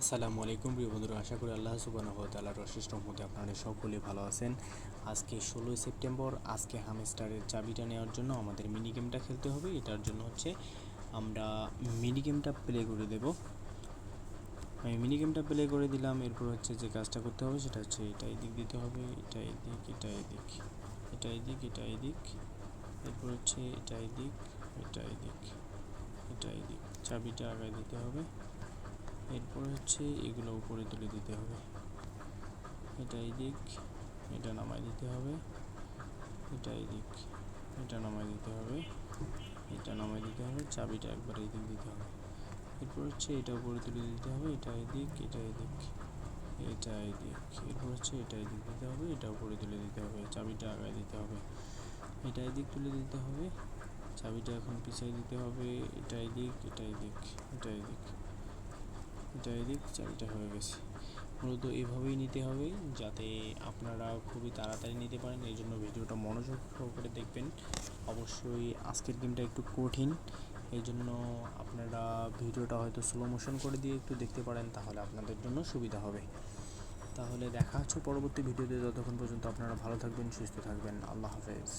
আসসালামু আলাইকুম প্রিয় বন্ধুরা, আশা করি আল্লাহ সুবহানাহু ওয়া তাআলার অশেষ রহমতে আপনারা সকলে ভালো আছেন। আজকে 16ই সেপ্টেম্বর। আজকে হামস্টারের চাবিটা নেওয়ার জন্য আমাদের মিনি গেমটা খেলতে হবে। এটার জন্য হচ্ছে আমরা মিনি গেমটা প্লে করে দেব। আমি মিনি গেমটা প্লে করে দিলাম। এরপর হচ্ছে যে কাজটা করতে হবে সেটা হচ্ছে এটা এদিক দিতে হবে, এটা এদিক, এটা এদিক, এটা এদিক, এটা এদিক, এরপর হচ্ছে এটা এদিক, এটা এদিক, এটা এদিক, চাবিটা আগায় দিতে হবে। এরপর হচ্ছে এগুলো উপরে তুলে দিতে হবে, এটা এদিক, এটা নামাই দিতে হবে, এটা এদিক, এটা নামাই দিতে হবে, এটা নামাই দিতে হবে, চাবিটা একবার এদিক দিতে হবে। এরপর হচ্ছে এটা উপরে তুলে দিতে হবে, এটা এদিক, এটা এদিক, এটা এদিক, এরপর হচ্ছে এটা এদিক দিতে হবে, এটা উপরে তুলে দিতে হবে, চাবিটা আগায় দিতে হবে, এটা এদিক তুলে দিতে হবে, চাবিটা এখন পিছিয়ে দিতে হবে, এটা এদিক, এটা এদিক, এটা এদিক, এটা এদিক, চাবিটা হয়ে গেছে। মূলত এভাবেই নিতে হবে যাতে আপনারা খুবই তাড়াতাড়ি নিতে পারেন। এই জন্য ভিডিওটা মনোযোগ সহকারে দেখবেন। অবশ্যই আজকের গেমটা একটু কঠিন, এই জন্য আপনারা ভিডিওটা হয়তো স্লো মোশন করে দিয়ে একটু দেখতে পারেন, তাহলে আপনাদের জন্য সুবিধা হবে। তাহলে দেখা হচ্ছে পরবর্তী ভিডিওতে। ততক্ষণ পর্যন্ত আপনারা ভালো থাকবেন, সুস্থ থাকবেন। আল্লাহ হাফেজ।